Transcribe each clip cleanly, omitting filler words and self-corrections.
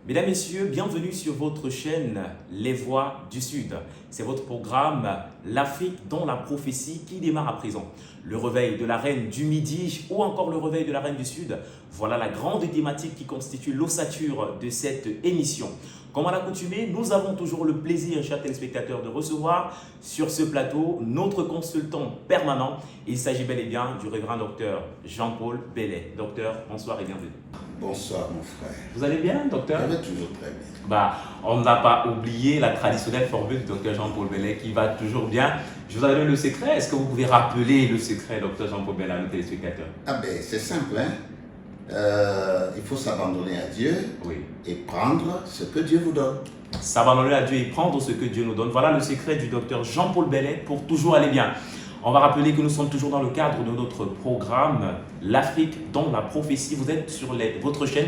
Mesdames, Messieurs, bienvenue sur votre chaîne Les Voix du Sud. C'est votre programme L'Afrique dans la prophétie qui démarre à présent. Le réveil de la reine du Midi ou encore le réveil de la reine du Sud. Voilà la grande thématique qui constitue l'ossature de cette émission. Comme à l'accoutumée, nous avons toujours le plaisir, chers téléspectateurs, de recevoir sur ce plateau notre consultant permanent. Il s'agit bel et bien du révérend docteur Jean-Paul Bellet. Docteur, bonsoir et bienvenue. Bonsoir mon frère. Vous allez bien, docteur? Ça va toujours très bien. On n'a pas oublié la traditionnelle formule du docteur Jean-Paul Bellet qui va toujours bien. Je vous ai donné le secret. Est-ce que vous pouvez rappeler le secret, docteur Jean-Paul Bellet, à nos téléspectateurs? C'est simple, hein. Il faut s'abandonner à Dieu et prendre ce que Dieu vous donne. S'abandonner à Dieu et prendre ce que Dieu nous donne. Voilà le secret du docteur Jean-Paul Bellet pour toujours aller bien. On va rappeler que nous sommes toujours dans le cadre de notre programme L'Afrique dans la prophétie. Vous êtes sur votre chaîne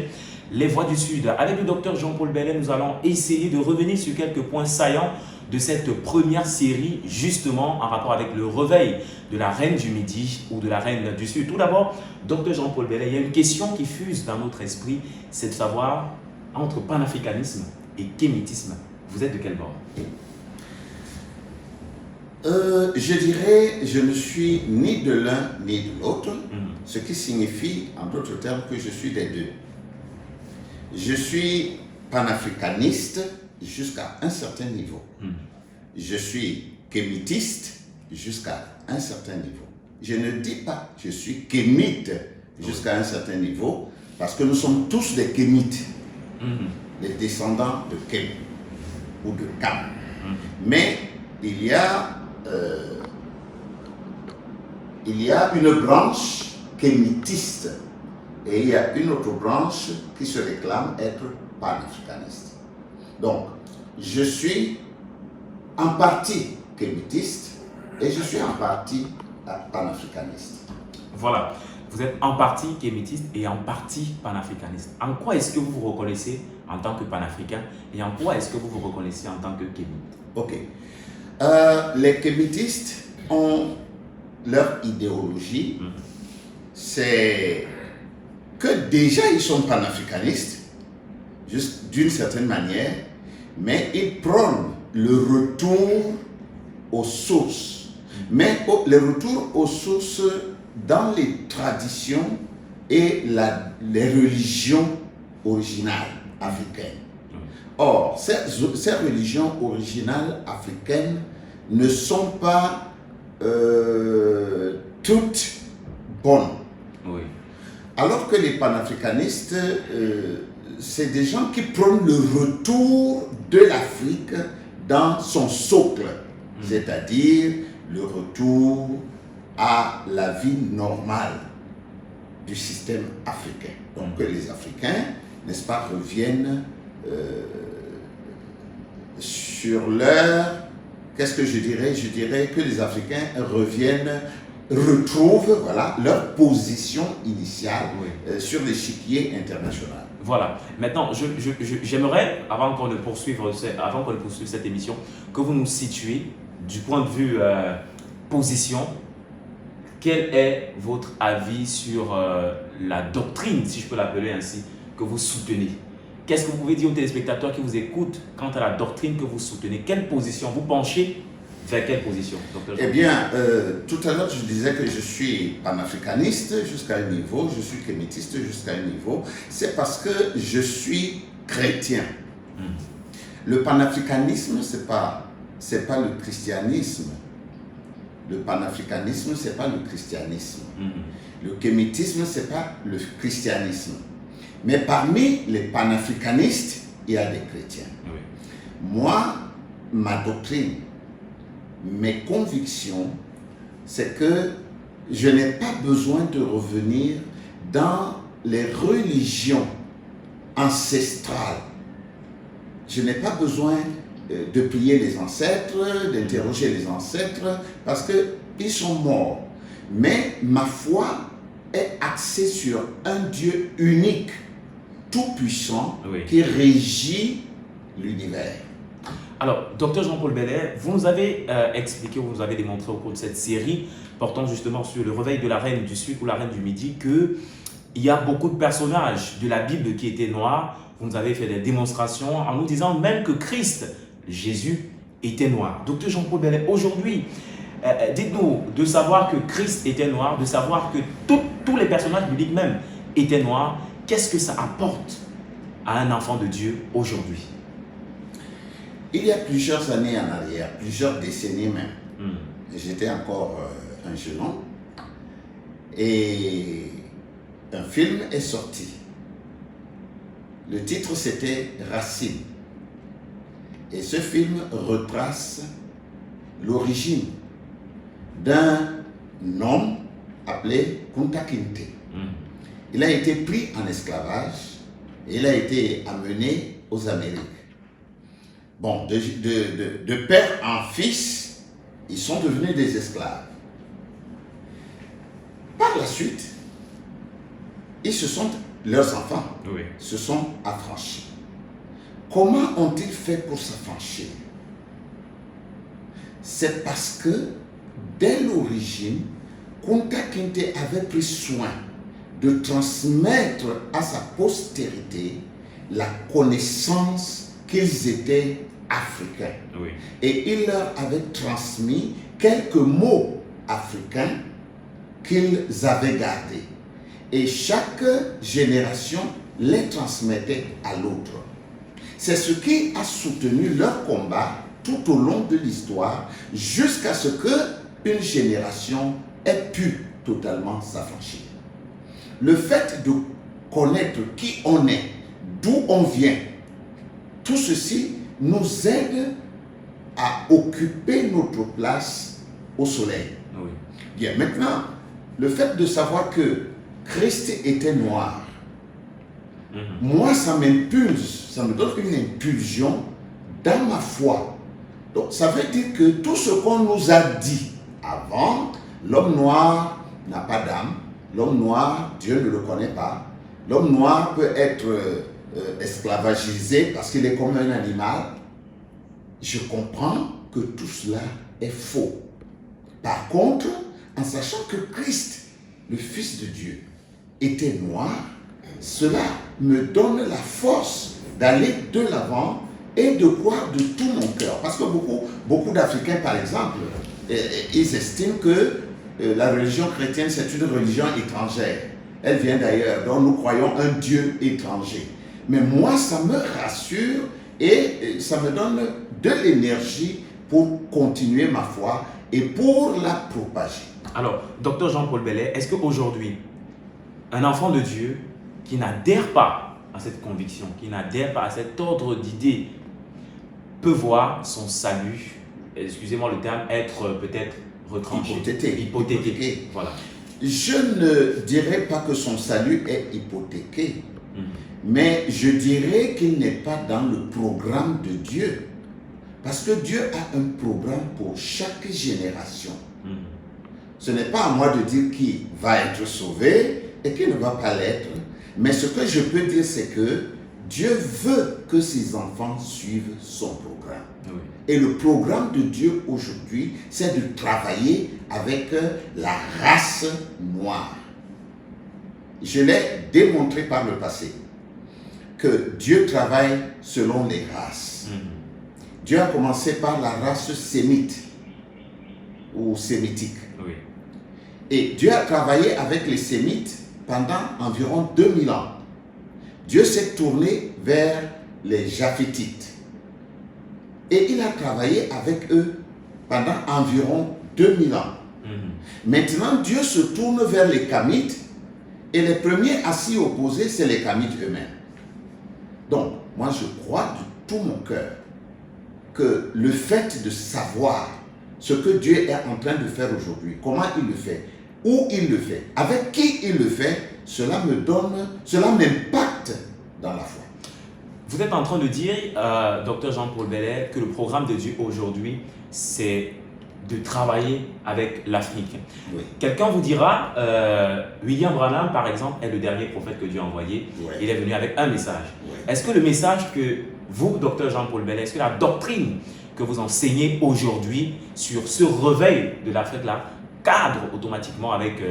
Les Voix du Sud. Avec le docteur Jean-Paul Bellet, nous allons essayer de revenir sur quelques points saillants de cette première série, justement en rapport avec le réveil de la reine du Midi ou de la reine du Sud. Tout d'abord, docteur Jean-Paul Bellet, il y a une question qui fuse dans notre esprit, c'est de savoir, entre panafricanisme et kémitisme, vous êtes de quel bord? Je dirais, je ne suis ni de l'un ni de l'autre, ce qui signifie, en d'autres termes, que je suis des deux. Je suis panafricaniste jusqu'à un certain niveau. Je suis kémitiste jusqu'à un certain niveau. Je ne dis pas je suis kémite jusqu'à un certain niveau, parce que nous sommes tous des kémites, des descendants de Kem ou de Kam. Mais il y a une branche kémitiste et il y a une autre branche qui se réclame être panafricaniste. Donc, je suis en partie kémitiste et je suis en partie panafricaniste. Voilà, vous êtes en partie kémitiste et en partie panafricaniste. En quoi est-ce que vous vous reconnaissez en tant que panafricain et en quoi est-ce que vous vous reconnaissez en tant que kémite? Ok. Les kémitistes ont leur idéologie, c'est que déjà ils sont panafricanistes, juste d'une certaine manière, mais ils prônent le retour aux sources. Mais le retour aux sources dans les traditions et les religions originales africaines. Or, ces religions originales africaines ne sont pas toutes bonnes. Alors que les panafricanistes, c'est des gens qui prônent le retour de l'Afrique dans son socle, c'est-à-dire le retour à la vie normale du système africain. Donc que les Africains, n'est-ce pas, reviennent sur leur... Qu'est-ce que je dirais? Je dirais que les Africains retrouvent leur position initiale sur l'échiquier international. Voilà. Maintenant, j'aimerais, avant qu'on ne poursuive cette émission, que vous nous situiez du point de vue position. Quel est votre avis sur la doctrine, si je peux l'appeler ainsi, que vous soutenez? Qu'est-ce que vous pouvez dire aux téléspectateurs qui vous écoutent quant à la doctrine que vous soutenez? Quelle position vous penchez? Vers quelle position, docteur? Eh bien, tout à l'heure, je disais que je suis panafricaniste jusqu'à un niveau, je suis kémitiste jusqu'à un niveau. C'est parce que je suis chrétien. Le panafricanisme, c'est pas le christianisme. Le panafricanisme, c'est pas le christianisme. Le kémitisme, c'est pas le christianisme. Mais parmi les panafricanistes, il y a des chrétiens. Moi, ma doctrine, mes convictions, c'est que je n'ai pas besoin de revenir dans les religions ancestrales. Je n'ai pas besoin de prier les ancêtres, d'interroger les ancêtres, parce qu'ils sont morts. Mais ma foi est axée sur un Dieu unique, tout-puissant, qui régit l'univers. Alors, docteur Jean-Paul Bellet, vous nous avez expliqué, vous nous avez démontré au cours de cette série portant justement sur le réveil de la reine du Sud ou la reine du Midi qu'il y a beaucoup de personnages de la Bible qui étaient noirs vous nous avez fait des démonstrations en nous disant même que Christ, Jésus, était noir. Docteur Jean-Paul Bellet, aujourd'hui, dites-nous, de savoir que Christ était noir, de savoir que tous les personnages bibliques même étaient noirs, qu'est-ce que ça apporte à un enfant de Dieu aujourd'hui? Il y a plusieurs années en arrière, plusieurs décennies même, j'étais encore un jeune homme et un film est sorti. Le titre c'était Racine. Et ce film retrace l'origine d'un homme appelé Kunta Kinte. Il a été pris en esclavage et il a été amené aux Amériques. Bon, de père en fils, ils sont devenus des esclaves. Par la suite, leurs enfants se sont affranchis. Comment ont-ils fait pour s'affranchir? C'est parce que, dès l'origine, Kunta Kinte avait pris soin de transmettre à sa postérité la connaissance qu'ils étaient africains. Et il leur avait transmis quelques mots africains qu'ils avaient gardés. Et chaque génération les transmettait à l'autre. C'est ce qui a soutenu leur combat tout au long de l'histoire jusqu'à ce qu'une génération ait pu totalement s'affranchir. Le fait de connaître qui on est, d'où on vient, tout ceci nous aide à occuper notre place au soleil. Bien, maintenant, le fait de savoir que Christ était noir, moi, ça m'impulse, ça me donne une impulsion dans ma foi. Donc, ça veut dire que tout ce qu'on nous a dit avant, l'homme noir n'a pas d'âme, l'homme noir, Dieu ne le connaît pas, l'homme noir peut être esclavagisé parce qu'il est comme un animal, je comprends que tout cela est faux. Par contre, en sachant que Christ, le Fils de Dieu, était noir, cela me donne la force d'aller de l'avant et de croire de tout mon cœur. Parce que beaucoup d'Africains, par exemple, ils estiment que la religion chrétienne, c'est une religion étrangère. Elle vient d'ailleurs, donc nous croyons un Dieu étranger. Mais moi, ça me rassure et ça me donne de l'énergie pour continuer ma foi et pour la propager. Alors, docteur Jean-Paul Bellet, est-ce qu'aujourd'hui, un enfant de Dieu qui n'adhère pas à cette conviction, qui n'adhère pas à cet ordre d'idées, peut voir son salut, excusez-moi le terme, être peut-être retranché, hypothéqué. Voilà. Je ne dirais pas que son salut est hypothéqué, mais je dirais qu'il n'est pas dans le programme de Dieu. Parce que Dieu a un programme pour chaque génération. Ce n'est pas à moi de dire qui va être sauvé et qui ne va pas l'être. Mais ce que je peux dire, c'est que Dieu veut que ses enfants suivent son programme. Et le programme de Dieu aujourd'hui, c'est de travailler avec la race noire. Je l'ai démontré par le passé que Dieu travaille selon les races. Dieu a commencé par la race sémite ou sémitique. Et Dieu a travaillé avec les sémites pendant environ 2000 ans. Dieu s'est tourné vers les Japhétites. Et il a travaillé avec eux pendant environ 2000 ans. Maintenant, Dieu se tourne vers les Kamites et les premiers à s'y opposer, c'est les Kamites eux-mêmes. Donc, moi je crois de tout mon cœur que le fait de savoir ce que Dieu est en train de faire aujourd'hui, comment il le fait, où il le fait, avec qui il le fait, cela m'impacte dans la foi. Vous êtes en train de dire, docteur Jean-Paul Bellet, que le programme de Dieu aujourd'hui, c'est de travailler avec l'Afrique. Quelqu'un vous dira, William Branham, par exemple, est le dernier prophète que Dieu a envoyé. Il est venu avec un message. Est-ce que le message que vous, docteur Jean-Paul Bellet, est-ce que la doctrine que vous enseignez aujourd'hui sur ce réveil de l'Afrique-là cadre automatiquement avec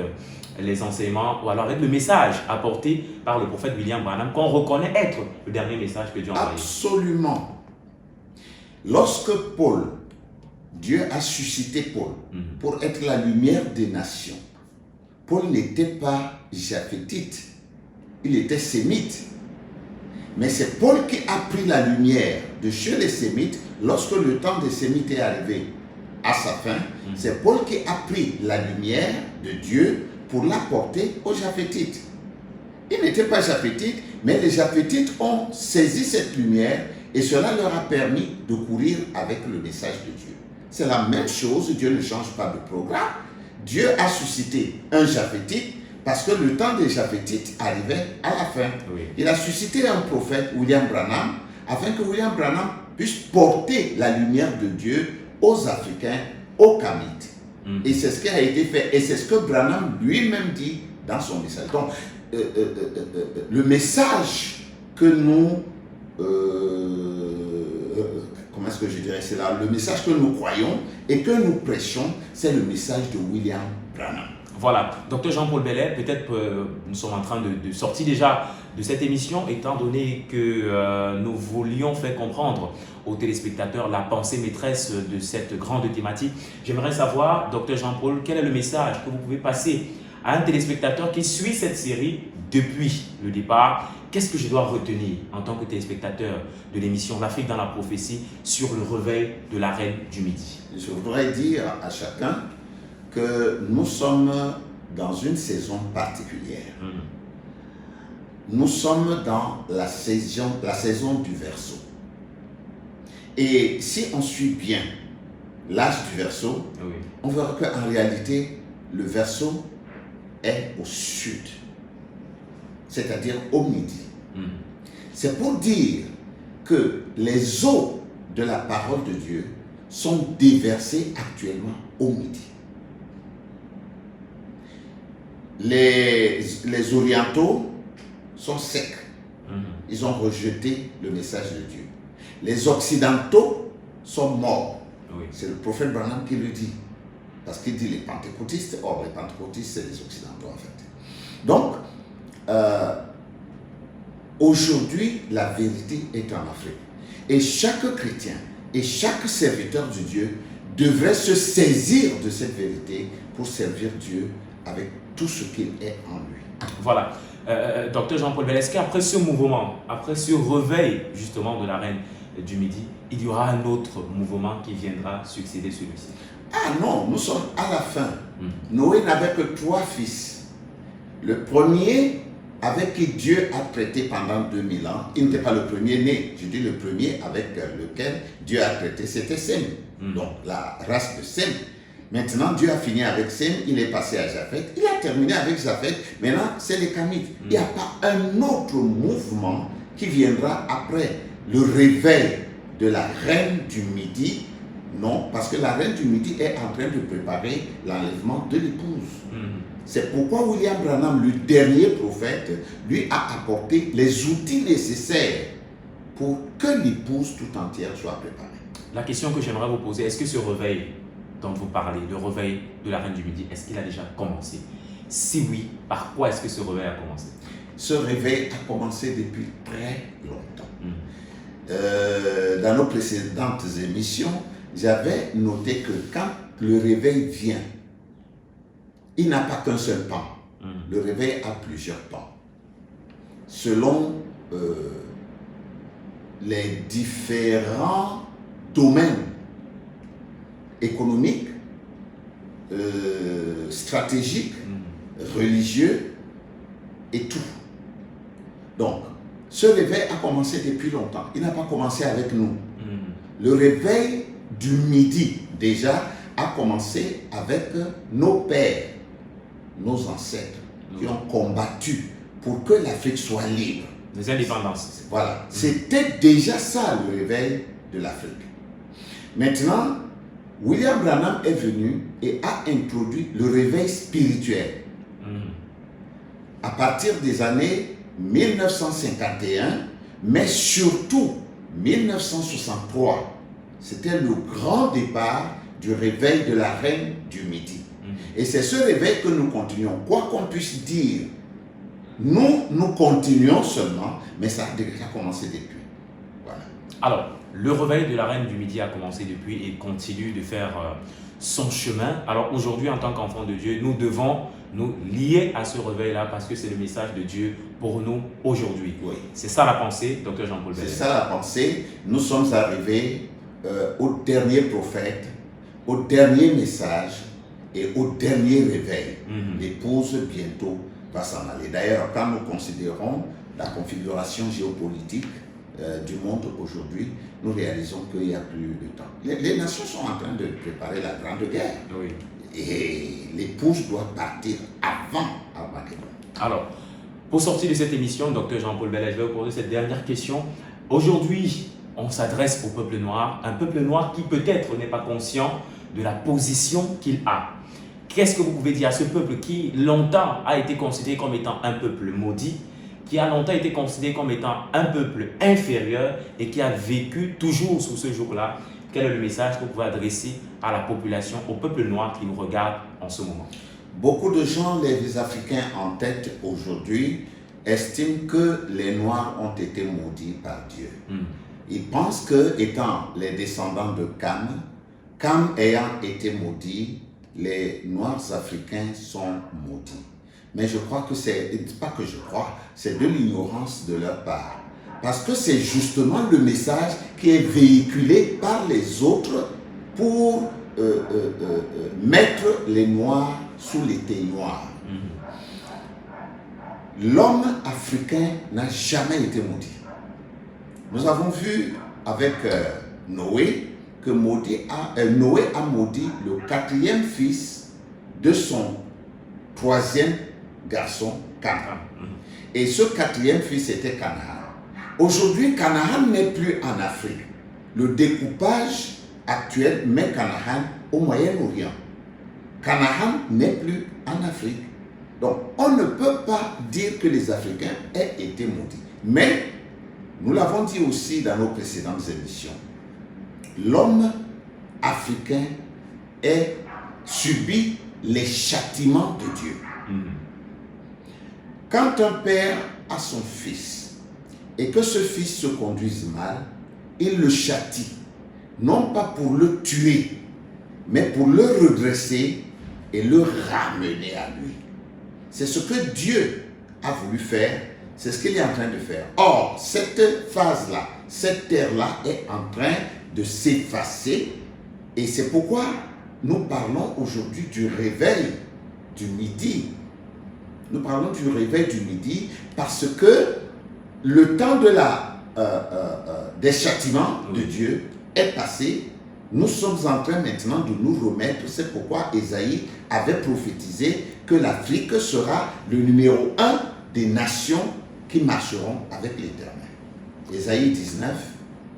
les enseignements ou alors avec le message apporté par le prophète William Branham qu'on reconnaît être le dernier message que Dieu a envoyé. Absolument. Lorsque Dieu a suscité Paul pour être la lumière des nations, Paul n'était pas japhétite, il était sémite. Mais c'est Paul qui a pris la lumière de chez les sémites lorsque le temps des sémites est arrivé à sa fin. C'est Paul qui a pris la lumière de Dieu pour l'apporter aux japhétites. Ils n'étaient pas japhétites, mais les japhétites ont saisi cette lumière et cela leur a permis de courir avec le message de Dieu. C'est la même chose, Dieu ne change pas de programme. Dieu a suscité un japhétite parce que le temps des japhétites arrivait à la fin. Oui. Il a suscité un prophète, William Branham, afin que William Branham puisse porter la lumière de Dieu aux Africains, aux Kamites. Et c'est ce qui a été fait. Et c'est ce que Branham lui-même dit dans son message. Donc, le message que nous... comment est-ce que je dirais cela? Le message que nous croyons et que nous prêchons, c'est le message de William Branham. Voilà, Dr Jean-Paul Bellet, peut-être nous sommes en train de sortir déjà de cette émission, étant donné que nous voulions faire comprendre aux téléspectateurs la pensée maîtresse de cette grande thématique. J'aimerais savoir, Dr Jean-Paul, quel est le message que vous pouvez passer à un téléspectateur qui suit cette série depuis le départ? Qu'est-ce que je dois retenir en tant que téléspectateur de l'émission L'Afrique dans la prophétie sur le réveil de la Reine du Midi? Je voudrais dire à chacun que nous sommes dans une saison particulière. Nous sommes dans la saison du Verseau. Et si on suit bien l'âge du Verseau, on verra qu'en réalité, le Verseau est au sud, c'est-à-dire au midi. C'est pour dire que les eaux de la parole de Dieu sont déversées actuellement au midi. Les orientaux sont secs. Ils ont rejeté le message de Dieu. Les occidentaux sont morts. C'est le prophète Branham qui le dit. Parce qu'il dit les pentecôtistes. Or, les pentecôtistes, c'est les occidentaux en fait. Donc, aujourd'hui, la vérité est en Afrique. Et chaque chrétien et chaque serviteur de Dieu devrait se saisir de cette vérité pour servir Dieu avec tout ce qu'il est en lui. Voilà. Docteur Jean-Paul Bellet, est-ce qu'après ce mouvement, après ce réveil justement de la Reine du Midi, il y aura un autre mouvement qui viendra succéder celui-ci? Ah non, nous sommes à la fin. Noé n'avait que 3 fils. Le premier avec qui Dieu a traité pendant 2000 ans, il n'était pas le premier né. Je dis le premier avec lequel Dieu a traité, c'était Sem. Donc la race de Sem. Maintenant, Dieu a fini avec Sem, il est passé à Japheth, il a terminé avec Japheth, maintenant c'est les Kamites. Il n'y a pas un autre mouvement qui viendra après le réveil de la Reine du Midi. Non, parce que la Reine du Midi est en train de préparer l'enlèvement de l'épouse. C'est pourquoi William Branham, le dernier prophète, lui a apporté les outils nécessaires pour que l'épouse tout entière soit préparée. La question que j'aimerais vous poser, est-ce que ce réveil dont vous parlez, le réveil de la Reine du Midi, est-ce qu'il a déjà commencé? Si oui, par quoi est-ce que ce réveil a commencé? Ce réveil a commencé depuis très longtemps. Dans nos précédentes émissions, j'avais noté que quand le réveil vient, il n'a pas qu'un seul pan. Le réveil a plusieurs pans. Selon les différents domaines économiques, stratégiques, religieux et tout. Donc, ce réveil a commencé depuis longtemps. Il n'a pas commencé avec nous. Le réveil du Midi, déjà, a commencé avec nos pères, nos ancêtres, qui ont combattu pour que l'Afrique soit libre. Les indépendances. Voilà. C'était déjà ça, le réveil de l'Afrique. Maintenant, William Branham est venu et a introduit le réveil spirituel. À partir des années 1951, mais surtout 1963, c'était le grand départ du réveil de la Reine du Midi. Et c'est ce réveil que nous continuons. Quoi qu'on puisse dire, nous continuons seulement, mais ça a déjà commencé depuis. Voilà. Alors, le réveil de la Reine du Midi a commencé depuis et continue de faire son chemin. Alors aujourd'hui, en tant qu'enfants de Dieu, nous devons nous lier à ce réveil-là parce que c'est le message de Dieu pour nous aujourd'hui. Oui. C'est ça la pensée, Dr Jean-Paul Bellet. C'est ça la pensée. Nous sommes arrivés au dernier prophète, au dernier message et au dernier réveil. L'épouse bientôt va s'en aller. D'ailleurs, quand nous considérons la configuration géopolitique du monde aujourd'hui, nous réalisons qu'il n'y a plus de temps. Les nations sont en train de préparer la grande guerre. Oui. Et l'épouse doit partir avant Armageddon. Alors, pour sortir de cette émission, Dr Jean-Paul Bellet, je vais vous poser cette dernière question. Aujourd'hui, on s'adresse au peuple noir, un peuple noir qui peut-être n'est pas conscient de la position qu'il a. Qu'est-ce que vous pouvez dire à ce peuple qui longtemps a été considéré comme étant un peuple maudit, qui a longtemps été considéré comme étant un peuple inférieur et qui a vécu toujours sous ce jour-là? Quel est le message que vous pouvez adresser à la population, au peuple noir qui nous regarde en ce moment? Beaucoup de gens, les Africains en tête aujourd'hui, estiment que les Noirs ont été maudits par Dieu. Ils pensent que, étant les descendants de Cam ayant été maudit, les Noirs africains sont maudits. Mais je crois que pas que je crois, c'est de l'ignorance de leur part. Parce que c'est justement le message qui est véhiculé par les autres pour mettre les Noirs sous les témoins. L'homme africain n'a jamais été maudit. Nous avons vu avec Noé que Noé a maudit le 4e fils de son 3e garçon, Canaan. Et ce 4e fils était Canaan. Aujourd'hui, Canaan n'est plus en Afrique. Le découpage actuel met Canaan au Moyen-Orient. Canaan n'est plus en Afrique. Donc, on ne peut pas dire que les Africains aient été maudits. Mais, nous l'avons dit aussi dans nos précédentes émissions, l'homme africain subit les châtiments de Dieu. Quand un père a son fils et que ce fils se conduise mal, il le châtie, non pas pour le tuer, mais pour le redresser et le ramener à lui. C'est ce que Dieu a voulu faire, c'est ce qu'il est en train de faire. Or, cette phase-là, cette terre-là est en train de s'effacer et c'est pourquoi nous parlons aujourd'hui du réveil du midi. Nous parlons du réveil du midi parce que le temps des châtiments de Dieu est passé. Nous sommes en train maintenant de nous remettre. C'est pourquoi Ésaïe avait prophétisé que l'Afrique sera le numéro 1 des nations qui marcheront avec l'Éternel. Ésaïe 19,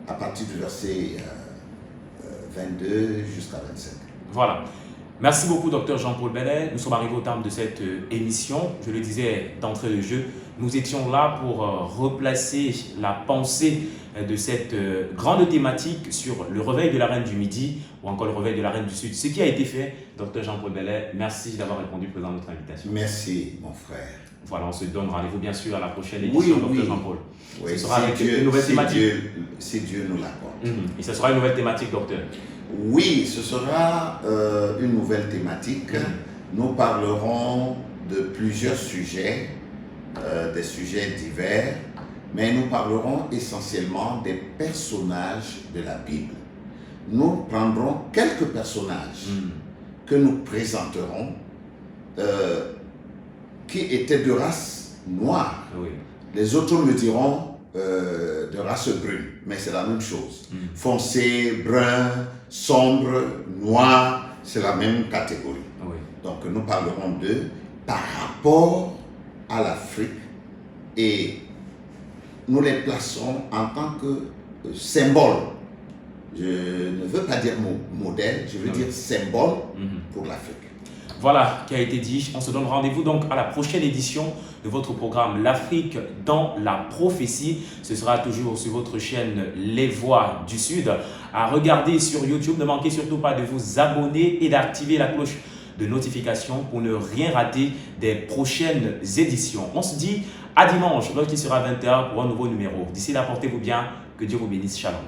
à partir du verset 22 jusqu'à 25. Voilà. Merci beaucoup, Dr Jean-Paul Bellet. Nous sommes arrivés au terme de cette émission. Je le disais d'entrée de jeu, nous étions là pour replacer la pensée de cette grande thématique sur le réveil de la Reine du Midi ou encore le réveil de la Reine du Sud. Ce qui a été fait, Dr Jean-Paul Bellet, merci d'avoir répondu présent à notre invitation. Merci, mon frère. Voilà, on se donne rendez-vous bien sûr à la prochaine édition, Dr Jean-Paul. Oui, ce sera avec une nouvelle thématique. Si Dieu nous l'accorde. Et ce sera une nouvelle thématique, docteur. Oui, ce sera une nouvelle thématique. Nous parlerons de plusieurs sujets, des sujets divers, mais nous parlerons essentiellement des personnages de la Bible. Nous prendrons quelques personnages que nous présenterons qui étaient de race noire. Oui. Les autres me diront de race brune, mais c'est la même chose. Foncé, brun, sombre, noir, c'est la même catégorie. Oui. Donc nous parlerons d'eux par rapport à l'Afrique et nous les placerons en tant que symbole. Je ne veux pas dire modèle, je veux dire symbole pour l'Afrique. Voilà qui a été dit. On se donne rendez-vous donc à la prochaine édition de votre programme L'Afrique dans la prophétie. Ce sera toujours sur votre chaîne Les Voix du Sud. À regarder sur YouTube. Ne manquez surtout pas de vous abonner et d'activer la cloche de notification pour ne rien rater des prochaines éditions. On se dit à dimanche, lorsqu'il sera 20h pour un nouveau numéro. D'ici là, portez-vous bien. Que Dieu vous bénisse. Shalom.